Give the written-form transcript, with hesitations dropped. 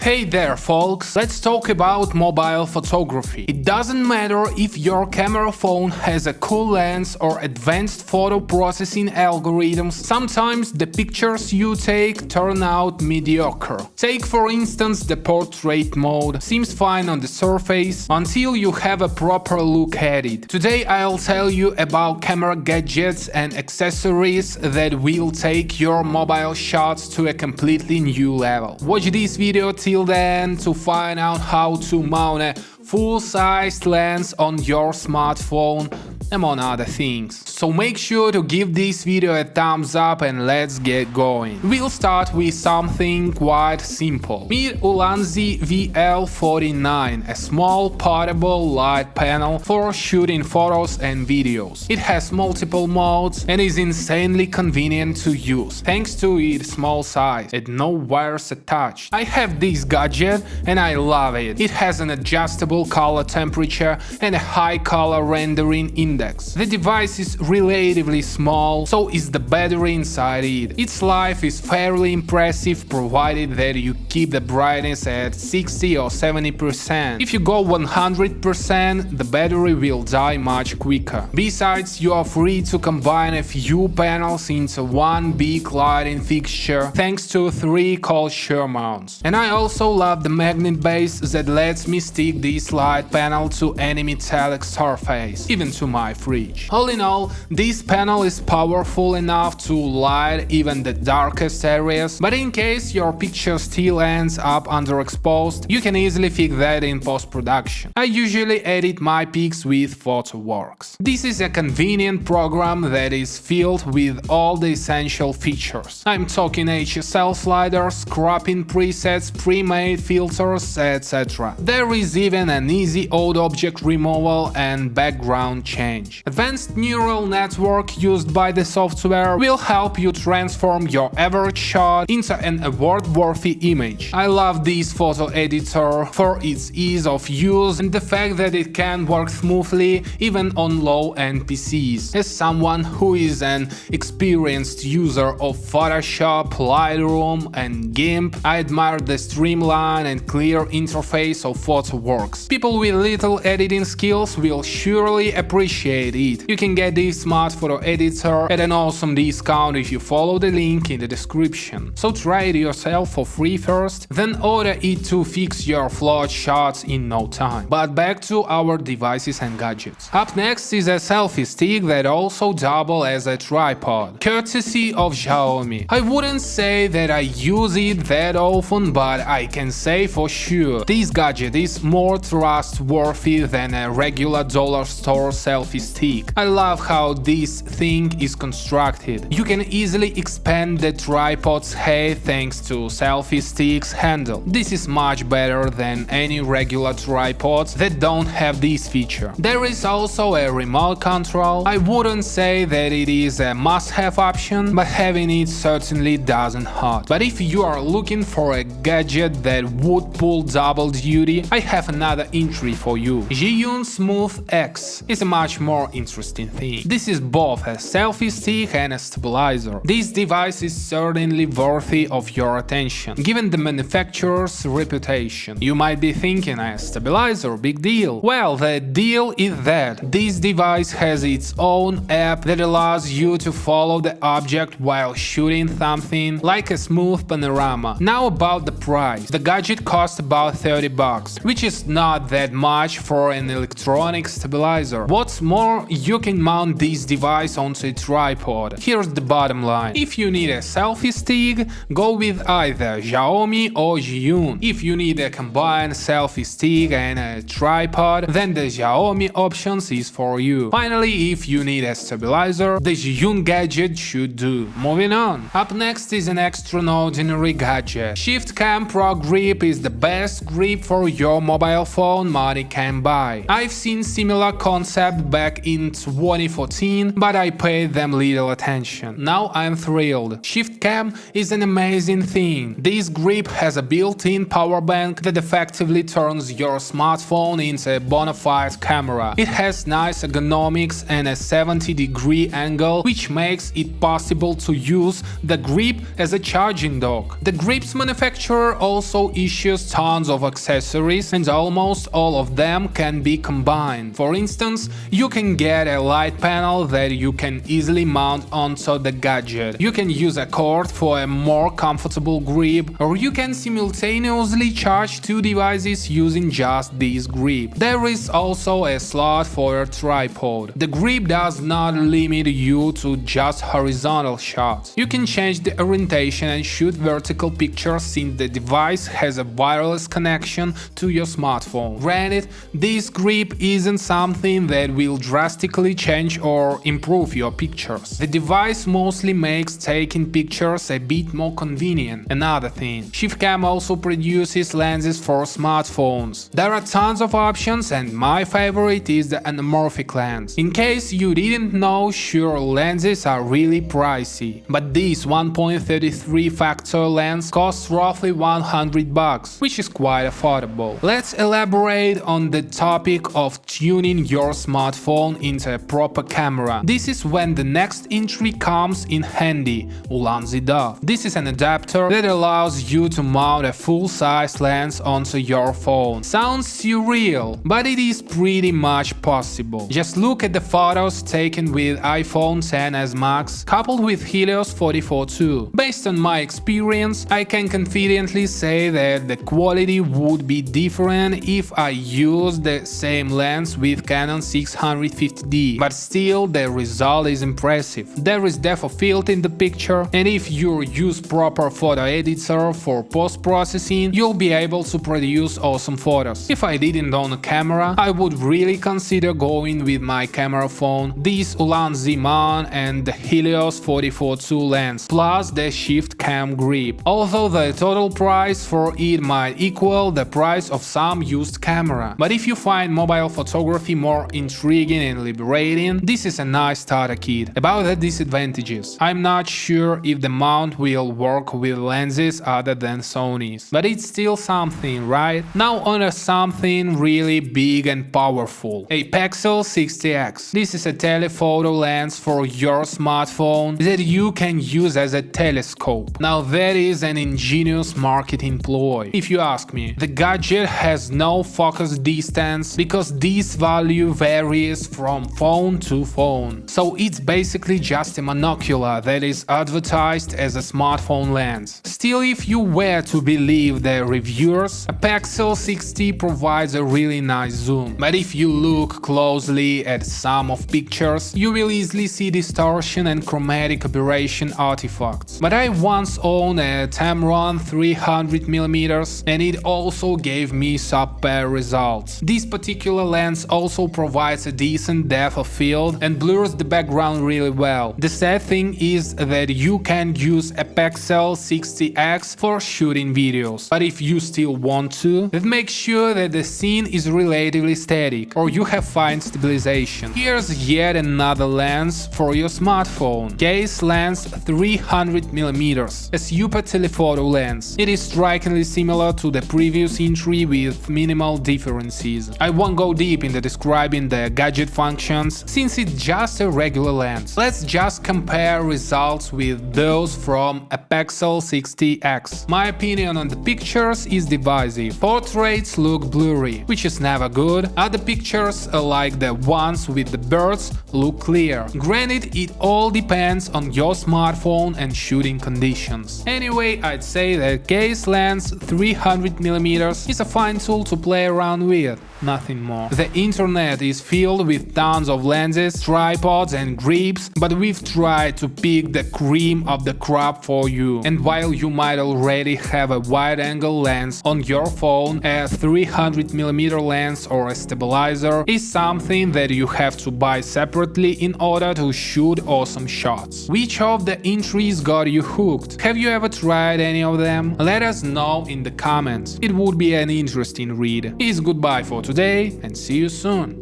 Hey there folks, let's talk about mobile photography. It doesn't matter if your camera phone has a cool lens or advanced photo processing algorithms, sometimes the pictures you take turn out mediocre. Take for instance the portrait mode, seems fine on the surface until you have a proper look at it. Today I'll tell you about camera gadgets and accessories that will take your mobile shots to a completely new level. Watch this video till then to find out how to mount a full-sized lens on your smartphone, among other things. So make sure to give this video a thumbs up and let's get going. We'll start with something quite simple. MiLanzi VL49, a small portable light panel for shooting photos and videos. It has multiple modes and is insanely convenient to use, thanks to its small size and no wires attached. I have this gadget and I love it. It has an adjustable color temperature and a high color rendering index. The device is relatively small, so is the battery inside it. Its life is fairly impressive provided that you keep the brightness at 60 or 70%. If you go 100%, the battery will die much quicker. Besides, you are free to combine a few panels into one big lighting fixture thanks to 3 cold shear mounts. And I also love the magnet base that lets me stick this light panel to any metallic surface, even to my fridge. All in all, this panel is powerful enough to light even the darkest areas, but in case your picture still ends up underexposed, you can easily fix that in post-production. I usually edit my pics with PhotoWorks. This is a convenient program that is filled with all the essential features. I'm talking HSL sliders, cropping presets, pre-made filters, etc. There is even an easy old object removal and background change. Advanced neural network used by the software will help you transform your average shot into an award-worthy image. I love this photo editor for its ease of use and the fact that it can work smoothly even on low-end PCs. As someone who is an experienced user of Photoshop, Lightroom and GIMP, I admire the streamlined and clear interface of PhotoWorks. People with little editing skills will surely appreciate it. You can get this smart photo editor at an awesome discount if you follow the link in the description. So try it yourself for free first, then order it to fix your flawed shots in no time. But back to our devices and gadgets. Up next is a selfie stick that also doubles as a tripod, courtesy of Xiaomi. I wouldn't say that I use it that often, but I can say for sure this gadget is more trustworthy than a regular dollar store selfie stick. I love how this thing is constructed. You can easily expand the tripod's height thanks to selfie stick's handle. This is much better than any regular tripods that don't have this feature. There is also a remote control. I wouldn't say that it is a must-have option, but having it certainly doesn't hurt. But if you are looking for a gadget that would pull double duty, I have another entry for you. Zhiyun Smooth X is a much more interesting thing. This is both a selfie stick and a stabilizer. This device is certainly worthy of your attention, given the manufacturer's reputation. You might be thinking, a stabilizer, big deal. Well, the deal is that this device has its own app that allows you to follow the object while shooting something, like a smooth panorama. Now about the price. The gadget costs about $30, which is not that much for an electronic stabilizer. What's more, you can mount this device onto a tripod. Here's the bottom line. If you need a selfie stick, go with either Xiaomi or Zhiyun. If you need a combined selfie stick and a tripod, then the Xiaomi options is for you. Finally, if you need a stabilizer, the Zhiyun gadget should do. Moving on. Up next is an extraordinary gadget. ShiftCam Pro grip is the best grip for your mobile phone money can buy. I've seen similar concept back in 2014, but I paid them little attention. Now I'm thrilled. ShiftCam is an amazing thing. This grip has a built-in power bank that effectively turns your smartphone into a bona fide camera. It has nice ergonomics and a 70-degree angle, which makes it possible to use the grip as a charging dock. The grip's manufacturer also issues tons of accessories, and almost all of them can be combined. For instance, you can get a light panel that you can easily mount onto the gadget. You can use a cord for a more comfortable grip, or you can simultaneously charge two devices using just this grip. There is also a slot for a tripod. The grip does not limit you to just horizontal shots. You can change the orientation and shoot vertical pictures since the device has a wireless connection to your smartphone. Granted, this grip isn't something that will drastically change or improve your pictures. The device mostly makes taking pictures a bit more convenient. Another thing, ShiftCam also produces lenses for smartphones. There are tons of options, and my favorite is the anamorphic lens. In case you didn't know, sure, lenses are really pricey, but this 1.33 factor lens costs roughly $100, which is quite affordable. Let's elaborate on the topic of tuning your smartphone into a proper camera. This is when the next entry comes in handy, Lunzida. This is an adapter that allows you to mount a full-size lens onto your phone. Sounds surreal, but it is pretty much possible. Just look at the photos taken with iPhone XS Max coupled with Helios 44-2. Based on my experience, I can confidently say that the quality would be different if I used the same lens with Canon 650D, but still the result is impressive. There is depth of field in the picture, and if you use proper photo editor for post-processing, you'll be able to produce awesome photos. If I didn't own a camera, I would really consider going with my camera phone, this Lunzida and the Helios 44-2 lens, plus the ShiftCam grip, although the total price for it might equal the price of some used camera. But if you find mobile photography more intriguing and liberating, this is a nice starter kit. About the disadvantages, I'm not sure if the mount will work with lenses other than Sony's, but it's still something, right? Now on to something really big and powerful, a Pixel 60X. This is a telephoto lens for your smartphone that you can use as a telescope. Now that is an ingenious marketing ploy, if you ask me. The gadget has no focus distance because this value varies from phone to phone, so it's basically just a monocular that is advertised as a smartphone lens. Still, if you were to believe the reviewers, a Pixel 60 provides a really nice zoom, but if you look closely at some of pictures, you will easily see distortion and chromatic aberration artifacts. But I once owned a Tamron 300mm and it also gave me subpar results. This particular lens also provides a decent depth of field and blurs the background really well. The sad thing is that you can use a Pixel 60X for shooting videos, but if you still want to, then make sure that the scene is relatively static or you have fine stabilization. Here's yet another lens for your smartphone, Caselands 300mm, a super telephoto lens. It is strikingly similar to the previous entry with minimal differences. I won't go deep into describing the gadget functions since it's just a regular lens. Let's just compare results with those from a Pixel 60X. My opinion on the pictures is divisive. Portraits look blurry, which is never good. Other pictures, like the ones with the birds, look clear. Granted, it all depends on your smartphone and shooting conditions. Anyway, I'd say that Caselands 300mm is a fine tool to play around with, nothing more. The internet is filled with tons of lenses, tripods and grips, but we've tried to pick the cream of the crop for you. And while you might already have a wide-angle lens on your phone, a 300mm lens or a stabilizer is something that you have to buy separately in order to shoot awesome shots. Which of the entries got you hooked? Have you ever tried any of them? Let us know in the comments. It would be an interesting read. It's goodbye for today and see you soon.